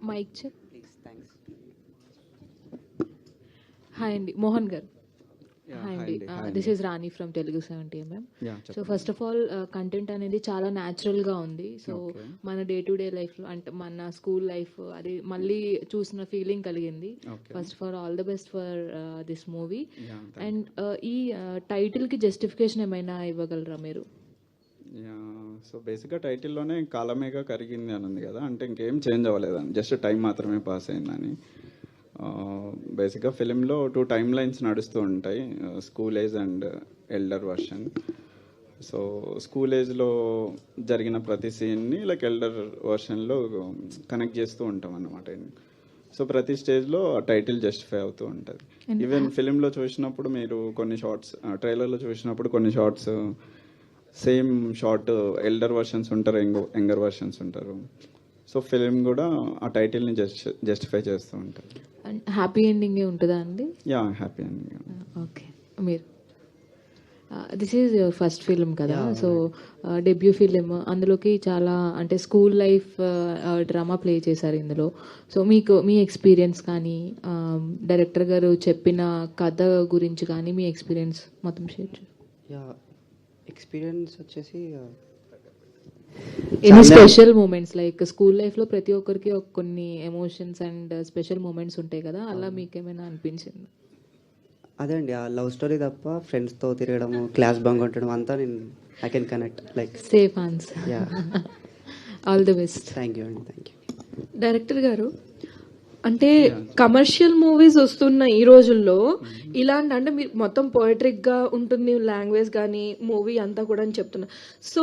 Mic check. Please. Thanks. Hi అండి, మోహన్ గారు. Hi hi అండి, అండి. హాయ్ దిస్ అండి. Is Rani from Telugu 70mm. Yeah, so చెప్పండి. ఫస్ట్ ఆఫ్ ఆల్ కంటెంట్ అనేది చాలా న్యాచురల్గా ఉంది. So okay. మన డే టు డే లైఫ్లో అంటే మన స్కూల్ లైఫ్ అది మళ్ళీ చూసిన ఫీలింగ్ కలిగింది. Okay. First of all the best for this movie. Yeah, and ఈ టైటిల్కి జస్టిఫికేషన్ ఏమైనా ఇవ్వగలరా మీరు? యా, సో బేసిక్గా టైటిల్లోనే కాలమేగా కరిగింది అని ఉంది కదా, అంటే ఇంకేం చేంజ్ అవ్వలేదని, జస్ట్ టైం మాత్రమే పాస్ అయిందని. బేసిక్గా ఫిలింలో 2 టైమ్ లైన్స్ నడుస్తూ ఉంటాయి, school age and elder version. So school ఏజ్లో జరిగిన ప్రతి సీన్ని లైక్ ఎల్డర్ వర్షన్లో కనెక్ట్ చేస్తూ ఉంటాం అన్నమాట. సో ప్రతి స్టేజ్లో ఆ టైటిల్ జస్టిఫై అవుతూ ఉంటుంది. ఈవెన్ ఫిలింలో చూసినప్పుడు మీరు కొన్ని షార్ట్స్, ట్రైలర్లో చూసినప్పుడు కొన్ని shorts same short elder versions ఉంటారు, యంగర్ వర్షన్స్ ఉంటారు. సో ఫిలిం కూడా ఆ టైటిల్ని జస్టిఫై చేస్తూ ఉంటారు. అండ్ హ్యాపీ ఎండింగ్ ఉంటుందా అండి? యా, హ్యాపీ అండి. ఓకే. మీరు this is your first film కదా, Yeah, సో డెబ్యూ ఫిలిం, అందులోకి చాలా అంటే స్కూల్ లైఫ్ డ్రామా ప్లే చేశారు ఇందులో. సో మీకు మీ ఎక్స్పీరియన్స్ కానీ డైరెక్టర్ గారు చెప్పిన కథ గురించి కానీ మీ ఎక్స్పీరియన్స్ మొత్తం షేర్ చేయండి. యా, ఎక్స్పీరియన్స్ వచ్చేసి any special moments like school లైఫ్లో ప్రతి ఒక్కరికి కొన్ని ఎమోషన్స్ అండ్ స్పెషల్ మూమెంట్స్ ఉంటాయి కదా, అలా మీకు ఏమైనా అనిపించింది? అదే అండి, ఆ లవ్ స్టోరీ తప్ప ఫ్రెండ్స్తో తిరగడము, క్లాస్ బంక్ కొట్టడం అంతా I can connect like. Safe answer. Yeah, all the best. Thank you అండి, థ్యాంక్ యూ. డైరెక్టర్ గారు, అంటే కమర్షియల్ మూవీస్ వస్తున్న ఈ రోజుల్లో ఇలాంటి అంటే మీరు మొత్తం పోయిట్రిక్గా ఉంటుంది లాంగ్వేజ్ కానీ మూవీ అంతా కూడా అని చెప్తున్నా. సో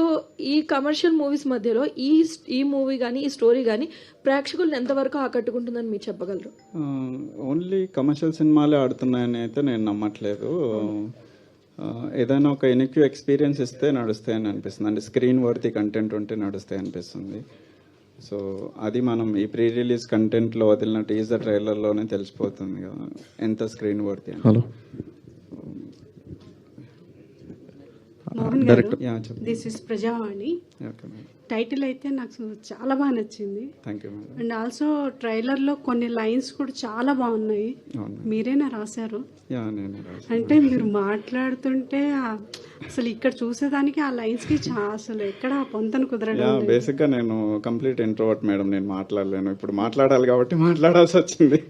ఈ కమర్షియల్ మూవీస్ మధ్యలో ఈ మూవీ కానీ ఈ స్టోరీ కానీ ప్రేక్షకులను ఎంతవరకు ఆకట్టుకుంటుందని మీరు చెప్పగలరు? ఓన్లీ కమర్షియల్ సినిమాలే ఆడుతున్నాయని అయితే నేను నమ్మట్లేదు. ఏదైనా ఒక ఎనిక్యూ ఎక్స్పీరియన్స్ ఇస్తే నడుస్తాయని అనిపిస్తుంది, అంటే స్క్రీన్ వర్తీ కంటెంట్ ఉంటే నడుస్తాయి అనిపిస్తుంది. సో అది మనం ఈ ప్రీ రిలీజ్ కంటెంట్లో వదిలిన టీజర్ ట్రైలర్లోనే తెలిసిపోతుంది కదా ఎంత స్క్రీన్ వర్తీ అని. హలో మోహన్ గారు, యా, చెప్పండి. This is Prajavani. Okay madam. Title అయితే నాకు చాలా బాగా నచ్చింది. Thank you madam. And also ట్రైలర్లో కొన్ని లైన్స్ కూడా చాలా బాగున్నాయి. అవును. మీరేనా రాశారు? యా, నేను రాశాను. అంటే మీరు మాట్లాడుతుంటే అసలు ఇక్కడ చూసేదానికి ఆ లైన్స్కి అసలు ఎక్కడ పొంతన కుదరడం యా, లేదు. బేసిక్గా నేను కంప్లీట్ ఇంట్రోవర్ట్ మేడం, నేను మాట్లాడలేను. ఇప్పుడు మాట్లాడాలి కాబట్టి మాట్లాడాల్సి వచ్చింది.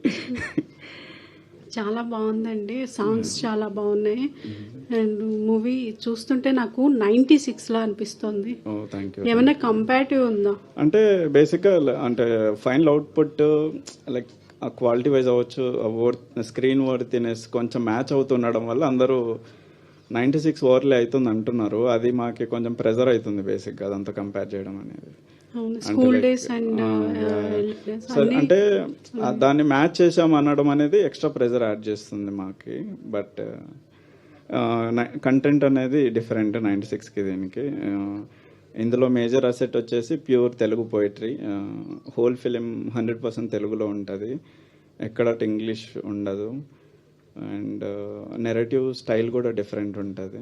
చాలా బాగుందండి, సాంగ్స్ చాలా బాగున్నాయి. అండ్ మూవీ చూస్తుంటే నాకు 96 లా అనిపిస్తుంది. ఓ, థ్యాంక్ యూ. ఏమైనా కంపారిటివ్ ఉందా? అంటే బేసిక్గా అంటే ఫైనల్ అవుట్పుట్ లైక్ ఆ క్వాలిటీ వైజ్ అవ్వచ్చు, స్క్రీన్ వర్తినెస్ కొంచెం మ్యాచ్ అవుతుండడం వల్ల అందరూ 96 ఓవర్లే అవుతుంది అంటున్నారు. అది మాకు కొంచెం ప్రెజర్ అవుతుంది బేసిక్గా అదంతా కంపేర్ చేయడం అనేది. అవును, స్కూల్ డేస్ అండ్ అంటే దాన్ని మ్యాచ్ చేసాం అనడం అనేది ఎక్స్ట్రా ప్రెజర్ యాడ్ చేస్తుంది మాకి. బట్ కంటెంట్ అనేది డిఫరెంట్ 96కి దీనికి. ఇందులో మేజర్ అసెట్ వచ్చేసి pure Telugu poetry. Whole film 100% తెలుగులో ఉంటుంది, ఎక్కడ ఇంగ్లీష్ ఉండదు. అండ్ నెరేటివ్ స్టైల్ కూడా డిఫరెంట్ ఉంటుంది,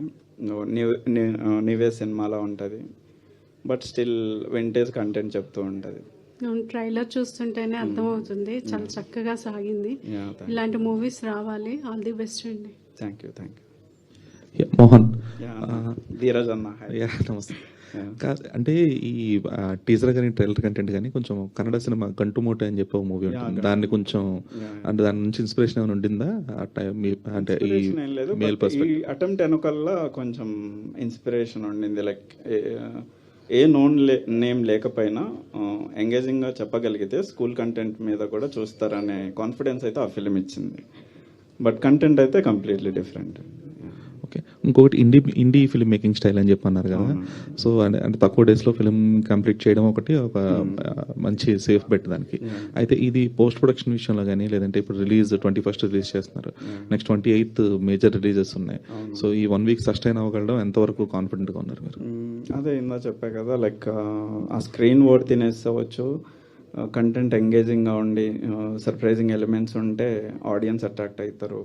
నీవే సినిమాలో ఉంటుంది. బట్ స్టిల్ వింటేజ్ కంటెంట్ చెప్తూ ఉంటుంది. ట్రైలర్ చూస్తుంటేనే అర్థమవుతుంది, చాలా చక్కగా సాగింది. ఇలాంటి మూవీస్ రావాలి. ఆల్ ది బెస్ట్ అండి. Thank you, thank you. Mohan. Dheeraj అన్న. నమస్తే. అంటే ఈ టీజర్ కానీ ట్రైలర్ కంటెంట్ కానీ కొంచెం కన్నడ సినిమా కంటుమోటే అని చెప్పి ఒక మూవీ ఉంటుంది, దాన్ని కొంచెం అంటే దాని నుంచి ఇన్స్పిరేషన్ ఏమైనా ఉండిందా? అంటే ఈ మేల్ పర్స్పెక్టివ్ అటెంప్ట్ వెనకల్లా కొంచెం ఇన్స్పిరేషన్ ఉండింది. లైక్ ఏ నేమ్ లేకపోయినా ఎంగేజింగ్గా చెప్పగలిగితే స్కూల్ కంటెంట్ మీద కూడా చూస్తారనే కాన్ఫిడెన్స్ అయితే ఆ ఫిలిం ఇచ్చింది. బట్ కంటెంట్ అయితే కంప్లీట్లీ డిఫరెంట్. ఓకే. ఇంకొకటి ఇండీ ఫిల్మ్ మేకింగ్ స్టైల్ అని చెప్పి అన్నారు కదా, సో అంటే తక్కువ డేస్లో ఫిల్మ్ కంప్లీట్ చేయడం ఒకటి ఒక మంచి సేఫ్ బెట్ దానికి. అయితే ఇది పోస్ట్ ప్రొడక్షన్ విషయంలో కానీ లేదంటే ఇప్పుడు రిలీజ్ 21st రిలీజ్ చేస్తున్నారు, నెక్స్ట్ 28th మేజర్ రిలీజెస్ ఉన్నాయి. సో ఈ 1 week సస్టైన్ అవ్వగలడం ఎంతవరకు కాన్ఫిడెంట్గా ఉన్నారు మీరు? అదే ఇందా చెప్పా కదా, లైక్ ఆ స్క్రీన్ వర్తినెస్ అవ్వచ్చు, కంటెంట్ ఎంగేజింగ్గా ఉండి సర్ప్రైజింగ్ ఎలిమెంట్స్ ఉంటే ఆడియన్స్ అట్రాక్ట్ అవుతారు,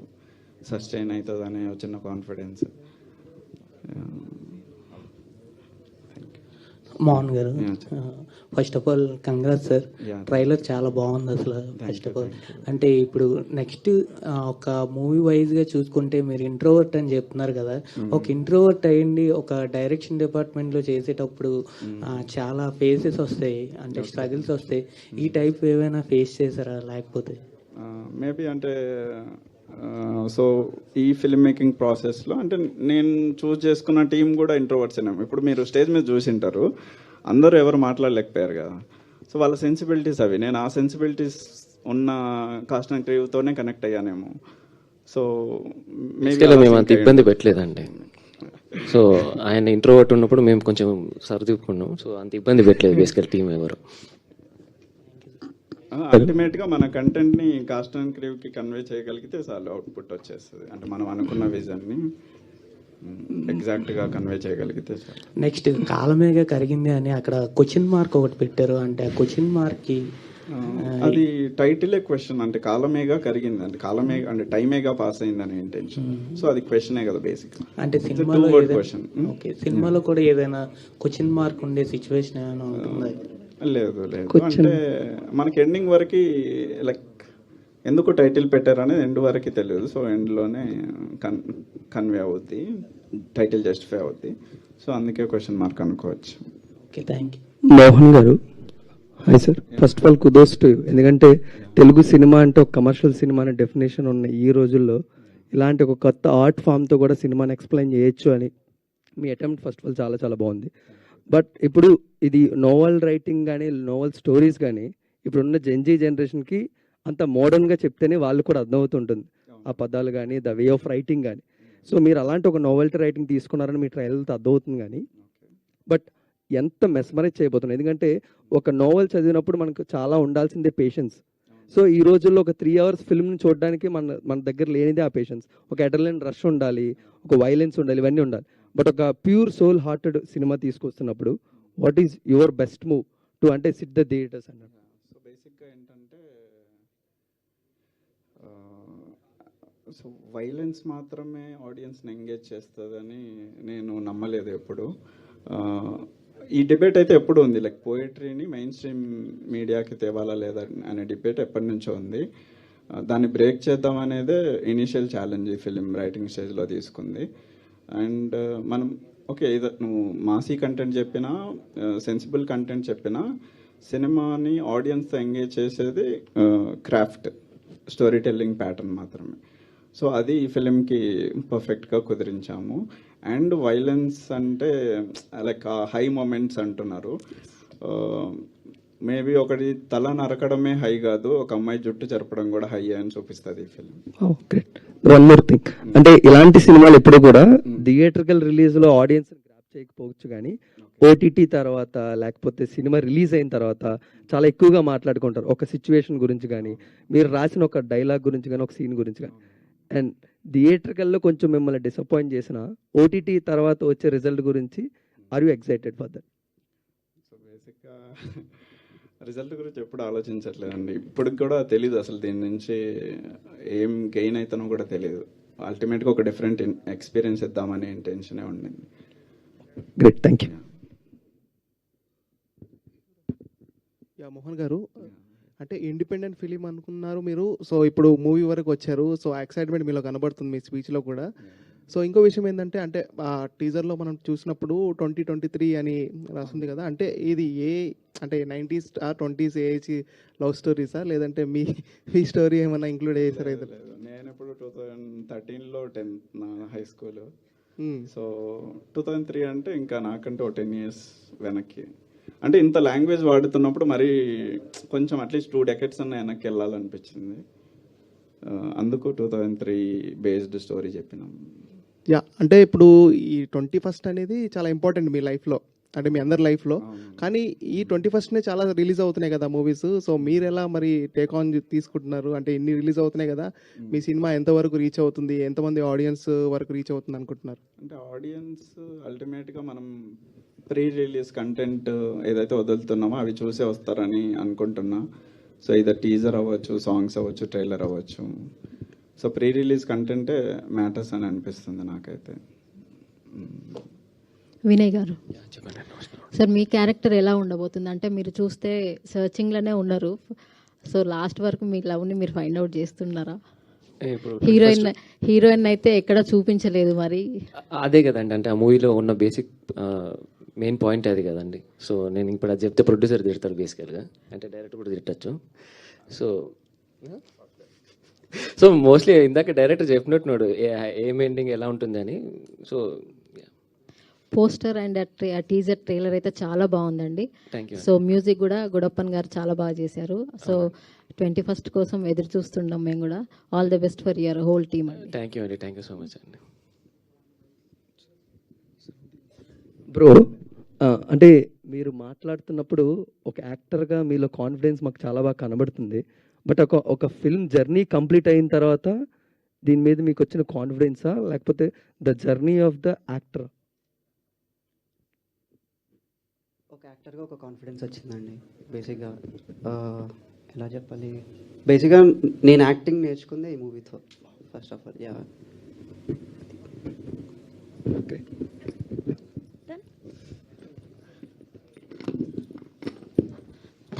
సస్టైన్ అవుతుంది అనే చిన్న కాన్ఫిడెన్స్. మోహన్ గారు Yeah, sir. First of all congrats sir. Yeah. Trailer చాలా బాగుంది అసలు. First of all thank you. అంటే ఇప్పుడు నెక్స్ట్ ఒక మూవీ వైజ్గా చూసుకుంటే మీరు ఇంట్రోవర్ట్ అని చెప్తున్నారు కదా, ఒక ఇంట్రోవర్ట్ అయ్యండి ఒక డైరెక్షన్ డిపార్ట్మెంట్లో చేసేటప్పుడు చాలా ఫేసెస్ వస్తాయి, అంటే స్ట్రగుల్స్ వస్తాయి. ఈ టైప్ ఏమైనా ఫేస్ చేశారా లేకపోతే? మేబీ అంటే సో ఈ ఫిల్మ్ మేకింగ్ ప్రాసెస్లో అంటే నేను చూస్ చేసుకున్న టీం కూడా ఇంట్రోవర్ట్స్ అయినాము. ఇప్పుడు మీరు స్టేజ్ మీద చూసింటారు, అందరూ ఎవరు మాట్లాడలేకపోయారు కదా. సో వాళ్ళ సెన్సిబిలిటీస్ అవి, నేను ఆ సెన్సిబిలిటీస్ ఉన్న కాస్ట్ అండ్ క్రీవ్తోనే కనెక్ట్ అయ్యానేమో. సో మేము అంత ఇబ్బంది పెట్టలేదండి. సో ఆయన ఇంట్రోవర్ట్ ఉన్నప్పుడు మేము కొంచెం సరిదిప్పుకున్నాం. సో అంత ఇబ్బంది పెట్టలేదు బేసికల్ టీం ఎవరు. అల్టిమేట్గా మన కంటెంట్ని కాస్ట్ అండ్ క్రీవ్కి కన్వే చేయగలిగితే చాలు, అవుట్పుట్ వచ్చేస్తుంది. అంటే మనం అనుకున్న విజన్ని ఎగ్జాక్ట్గా కన్వే చేయగలిగితే చాలు. నెక్స్ట్ కాలమేగా కరిగింది అని అక్కడ క్వశ్చన్ మార్క్ ఒకటి పెట్టారు, అంటే ఆ క్వశ్చన్ మార్క్కి అది టైటిలే క్వశ్చన్. అంటే కాలమేగా కరిగింది అంటే కాలమేగా అంటే టైమేగా పాస్ అయిందని ఇంటెన్షన్. సో అది క్వశ్చనే కదా బేసిక్. అంటే సినిమాలో క్వశ్చన్. ఓకే, సినిమాలో కూడా ఏదైనా క్వశ్చన్ మార్క్ ఉండే సిచ్యువేషన్ ఏమైనా ఉంటుందా? లేదు అంటే మనకి ఎండింగ్ వరకు లైక్ ఎందుకు టైటిల్ పెట్టారు అనేది ఎండ్ వరకు తెలియదు. సో ఎండ్లోనే కన్వే అవుద్ది, టైటిల్ జస్టిఫై అవుద్ది. సో అందుకే క్వశ్చన్ మార్క్ అనుకోవచ్చు. Okay, thank you. మోహన్ గారు, hi sir. First of all kudos to you. ఎందుకంటే తెలుగు సినిమా అంటే ఒక కమర్షియల్ సినిమా అనే డెఫినేషన్ ఉన్న ఈ రోజుల్లో ఇలాంటి ఒక కొత్త ఆర్ట్ ఫామ్తో కూడా సినిమాని ఎక్స్ప్లెయిన్ చేయొచ్చు అని మీ అటెంప్ట్ ఫస్ట్ ఆఫ్ ఆల్ చాలా చాలా బాగుంది. బట్ ఇప్పుడు ఇది నోవెల్ రైటింగ్ కానీ నోవెల్ స్టోరీస్ కానీ ఇప్పుడున్న జెన్జీ జనరేషన్కి అంత మోడర్న్గా చెప్తేనే వాళ్ళు కూడా అర్థమవుతుంటుంది, ఆ పదాలు కానీ ద వే ఆఫ్ రైటింగ్ కానీ. సో మీరు అలాంటి ఒక నోవెల్టీ రైటింగ్ తీసుకున్నారని మీ ట్రయల్తో అర్థమవుతుంది. కానీ బట్ ఎంత మెస్మరైజ్ చేయబోతుంది, ఎందుకంటే ఒక నోవెల్ చదివినప్పుడు మనకు చాలా ఉండాల్సిందే పేషెన్స్. సో ఈ రోజుల్లో ఒక 3 hours ఫిల్మ్ని చూడడానికి మన దగ్గర లేనిదే ఆ పేషెన్స్. ఒక అడ్రినలిన్ రష్ ఉండాలి, ఒక వైలెన్స్ ఉండాలి, ఇవన్నీ ఉండాలి. బట్ ఒక ప్యూర్ సోల్ హార్టెడ్ సినిమా తీసుకొస్తున్నప్పుడు what is your best move to అంటే సిట్ ద థియేటర్స్ అన్నారు? సో బేసిక్గా ఏంటంటే సో వైలెన్స్ మాత్రమే ఆడియన్స్ని ఎంగేజ్ చేస్తుందని నేను నమ్మలేదు ఎప్పుడు. ఈ డిబేట్ అయితే ఎప్పుడు ఉంది, లైక్ పోయిటరీని మెయిన్ స్ట్రీమ్ మీడియాకి తేవాలా లేదా అనే డిబేట్ ఎప్పటి నుంచో ఉంది. దాన్ని బ్రేక్ చేద్దాం అనేదే ఇనిషియల్ ఛాలెంజ్ ఈ ఫిలిం రైటింగ్ స్టేజ్లో తీసుకుంది. అండ్ మనం ఓకే ఇది నువ్వు మాసీ కంటెంట్ చెప్పినా సెన్సిబుల్ కంటెంట్ చెప్పినా సినిమాని ఆడియన్స్తో ఎంగేజ్ చేసేది క్రాఫ్ట్, స్టోరీ టెల్లింగ్ ప్యాటర్న్ మాత్రమే. సో అది ఈ ఫిలింకి పర్ఫెక్ట్గా కుదిరించాము. అండ్ వైలెన్స్ అంటే లైక్ హై మూమెంట్స్ అంటున్నారు, మేబీ ఒకటి తల నరకడమే హై కాదు, ఒక అమ్మాయి జుట్టు చెరపడం కూడా హై అని చూపిస్తుంది ఈ film. Great. One more thing, అంటే ఇలాంటి సినిమాలు ఎప్పుడు కూడా థియేట్రికల్ రిలీజ్లో ఆడియన్స్ గ్రాప్ చేయకపోవచ్చు, కానీ ఓటీటీ తర్వాత లేకపోతే సినిమా రిలీజ్ అయిన తర్వాత చాలా ఎక్కువగా మాట్లాడుకుంటారు ఒక సిచ్యువేషన్ గురించి కానీ, మీరు రాసిన ఒక డైలాగ్ గురించి కానీ, ఒక సీన్ గురించి కానీ. అండ్ థియేట్రికల్లో కొంచెం మిమ్మల్ని డిసప్పాయింట్ చేసిన ఓటీటీ తర్వాత వచ్చే రిజల్ట్ గురించి are you excited for that? So బేసిక్గా రిజల్ట్ గురించి ఎప్పుడు ఆలోచించట్లేదండి. ఇప్పటికి కూడా తెలీదు అసలు దీని నుంచి ఏం గెయిన్ అవుతానో కూడా తెలియదు. అల్టిమేట్గా ఒక డిఫరెంట్ ఎక్స్పీరియన్స్ ఇద్దామనే ఇంటెన్షనే ఉండింది. Great, thank you. Yeah Mohan గారు, అంటే ఇండిపెండెంట్ ఫిలిం అనుకున్నారు మీరు, సో ఇప్పుడు మూవీ వరకు వచ్చారు. సో ఎక్సైట్మెంట్ మీలో కనబడుతుంది మీ స్పీచ్లో కూడా. సో ఇంకో విషయం ఏంటంటే, అంటే ఆ టీజర్లో మనం చూసినప్పుడు 2023 అని రాస్తుంది కదా, అంటే ఇది అంటే 90s 20s ఏజ్ లవ్ స్టోరీసా, లేదంటే మీ స్టోరీ ఏమైనా ఇంక్లూడ్ చేశారా? నేను ఇప్పుడు 2013లో 10th నా హై స్కూల్. సో 2003 అంటే ఇంకా నాకంటే ఒక 10 years వెనక్కి. అంటే ఇంత లాంగ్వేజ్ వాడుతున్నప్పుడు మరి కొంచెం అట్లీస్ట్ 2 decades అన్న వెనక్కి వెళ్ళాలనిపించింది. అందుకు 2003 బేస్డ్ స్టోరీ చెప్పినాం. యా, అంటే ఇప్పుడు ఈ 21st అనేది చాలా ఇంపార్టెంట్ మీ లైఫ్లో, అంటే మీ అందరి లైఫ్లో. కానీ ఈ 21st చాలా రిలీజ్ అవుతున్నాయి కదా మూవీస్. సో మీరు ఎలా మరి టేక్ ఆన్ తీసుకుంటున్నారు? అంటే ఇన్ని రిలీజ్ అవుతున్నాయి కదా, మీ సినిమా ఎంతవరకు రీచ్ అవుతుంది, ఎంతమంది ఆడియన్స్ వరకు రీచ్ అవుతుంది అనుకుంటున్నారు? అంటే ఆడియన్స్ అల్టిమేట్గా మనం ప్రీ రిలీజ్ కంటెంట్ ఏదైతే వదులుతున్నామో అవి చూసే వస్తారని అనుకుంటున్నా. సో ఇది టీజర్ అవ్వచ్చు, సాంగ్స్ అవ్వచ్చు, ట్రైలర్ అవ్వచ్చు. సో ప్రీ రిలీజ్ కంటెంటే మ్యాటర్స్ అని అనిపిస్తుంది నాకైతే. వినయ్ గారు, సార్ మీ క్యారెక్టర్ ఎలా ఉండబోతుంది? అంటే మీరు చూస్తే సర్చింగ్లోనే ఉన్నారు. సో లాస్ట్ వరకు మీ లవ్ని మీరు ఫైండ్ అవుట్ చేస్తున్నారా? ఇప్పుడు హీరోయిన్ అయితే ఎక్కడ చూపించలేదు మరి. అదే కదండి, అంటే ఆ మూవీలో ఉన్న బేసిక్ మెయిన్ పాయింట్ అది కదండి. సో నేను ఇప్పుడు అది చెప్తే ప్రొడ్యూసర్ తిడతారు బేసికల్గా, అంటే డైరెక్టర్ కూడా తిట్టచ్చు. సో మోస్ట్లీ ఇందాక డైరెక్టర్ చెప్పినట్టున్నాడు ఏం ఎండింగ్ ఎలా ఉంటుంది అని. సో పోస్టర్ అండ్ ఆ టీజర్ ట్రైలర్ అయితే చాలా బాగుందండి. Thank you. సో మ్యూజిక్ కూడా గుడప్పన్ గారు చాలా బాగా చేశారు. సో 21st కోసం ఎదురు చూస్తున్నాం మేము కూడా. All the best for your whole team అండి. థ్యాంక్ యూ అండి, థ్యాంక్ యూ సో మచ్ అండి. బ్రో, అంటే మీరు మాట్లాడుతున్నప్పుడు ఒక యాక్టర్గా మీలో కాన్ఫిడెన్స్ మాకు చాలా బాగా కనబడుతుంది. బట్ ఒక ఫిల్మ్ జర్నీ కంప్లీట్ అయిన తర్వాత దీని మీద మీకు వచ్చిన కాన్ఫిడెన్సా, లేకపోతే the journey of the actor? ఒక యాక్టర్గా ఒక కాన్ఫిడెన్స్ వచ్చిందండి. బేసిక్గా ఎలా చెప్పాలి, బేసిక్గా నేను యాక్టింగ్ నేర్చుకుందే ఈ మూవీతో first of all. Yeah, okay.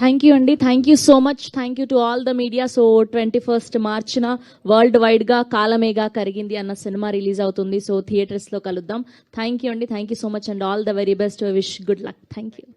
Thank you అండి, thank you so much. Thank you to all the media. So 21st మార్చిన వరల్డ్ వైడ్గా కాలమేగా కరిగింది అన్న సినిమా రిలీజ్ అవుతుంది. సో థియేటర్స్లో కలుద్దాం. థ్యాంక్ యూ అండి, thank you so much and all the very best. Wish good luck. Thank you.